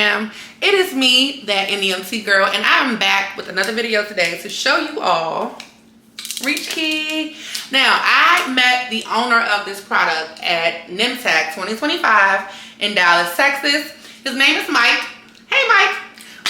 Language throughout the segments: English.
Fam. It is me, that NEMT girl, and I'm back with another video today to show you all Reach Key. Now, I met the owner of this product at NEMTAC 2025 in Dallas, Texas. His name is Mike. Hey, Mike.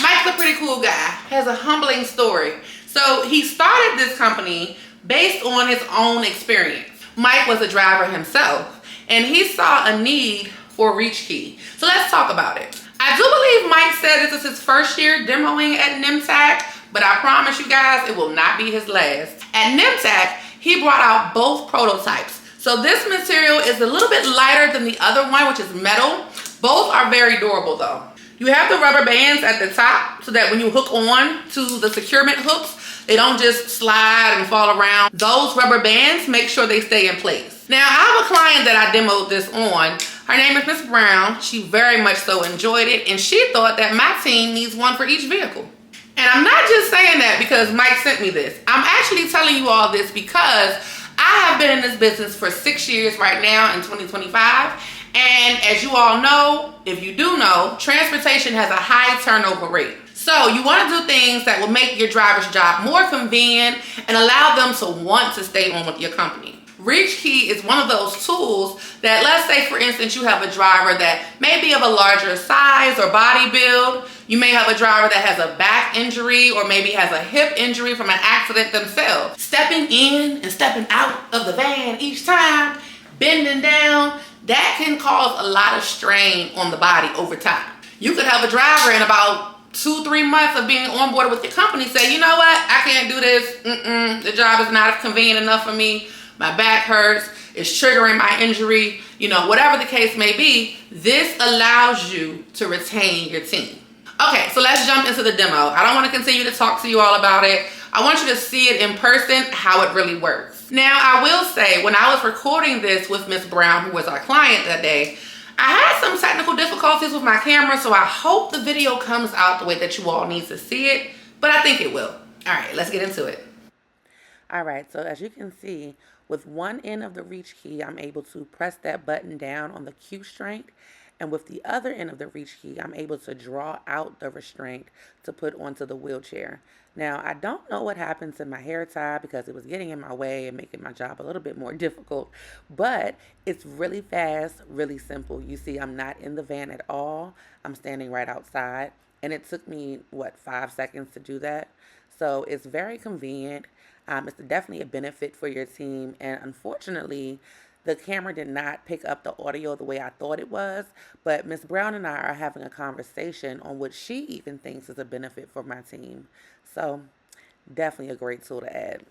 Mike's a pretty cool guy. Has a humbling story. So he started this company based on his own experience. Mike was a driver himself, and he saw a need for Reach Key. So let's talk about it. I do believe Mike said this is his first year demoing at NEMTAC, but I promise you guys it will not be his last. At NEMTAC, he brought out both prototypes. So this material is a little bit lighter than the other one, which is metal. Both are very durable though. You have the rubber bands at the top so that when you hook on to the securement hooks, they don't just slide and fall around. Those rubber bands make sure they stay in place. Now, I have a client that I demoed this on. Her name is Miss Brown. She very much so enjoyed it, and she thought that my team needs one for each vehicle. And I'm not just saying that because Mike sent me this. I'm actually telling you all this because I have been in this business for 6 years right now in 2025. And as you all know, if you do know, transportation has a high turnover rate. So you want to do things that will make your driver's job more convenient and allow them to want to stay on with your company. Reach Key is one of those tools that, let's say for instance, you have a driver that may be of a larger size or body build. You may have a driver that has a back injury or maybe has a hip injury from an accident themselves. Stepping in and stepping out of the van each time, bending down, that can cause a lot of strain on the body over time. You could have a driver in about 2-3 months of being on board with your company say, you know what, I can't do this. The job is not convenient enough for me. My back hurts. It's triggering my injury. You know, whatever the case may be, this allows you to retain your team. Okay, so let's jump into the demo. I don't want to continue to talk to you all about it. I want you to see it in person, how it really works. Now, I will say, when I was recording this with Miss Brown, who was our client that day, I had some technical difficulties with my camera, so I hope the video comes out the way that you all need to see it, but I think it will. All right, let's get into it. All right, so as you can see, with one end of the Reach Key, I'm able to press that button down on the Q restraint, and with the other end of the Reach Key, I'm able to draw out the restraint to put onto the wheelchair. Now, I don't know what happened to my hair tie because it was getting in my way and making my job a little bit more difficult, but it's really fast, really simple. You see, I'm not in the van at all. I'm standing right outside, and it took me, 5 seconds to do that? So it's very convenient. It's definitely a benefit for your team, and unfortunately, the camera did not pick up the audio the way I thought it was, but Miss Brown and I are having a conversation on what she even thinks is a benefit for my team. So definitely a great tool to add.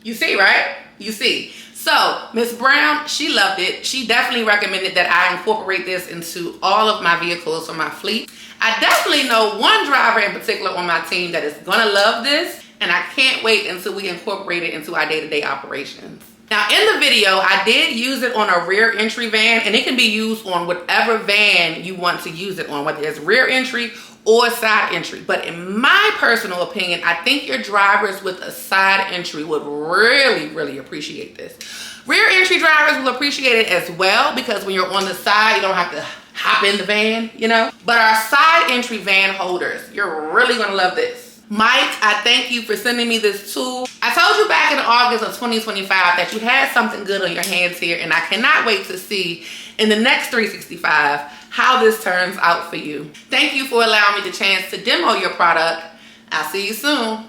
You see, right? You see. So Miss Brown, she loved it. She definitely recommended that I incorporate this into all of my vehicles for my fleet. I definitely know one driver in particular on my team that is gonna love this, and I can't wait until we incorporate it into our day-to-day operations. Now, in the video, I did use it on a rear entry van, and it can be used on whatever van you want to use it on, whether it's rear entry or side entry. But in my personal opinion, I think your drivers with a side entry would really, really appreciate this. Rear entry drivers will appreciate it as well because when you're on the side, you don't have to hop in the van, you know? But our side entry van holders, you're really gonna love this. Mike, I thank you for sending me this tool. I told you back in August of 2025 that you had something good on your hands here, and I cannot wait to see in the next 365 how this turns out for you. Thank you for allowing me the chance to demo your product. I'll see you soon.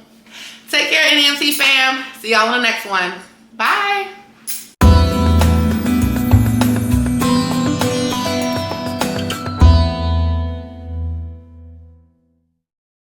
Take care, NEMT fam. See y'all on the next one. Bye.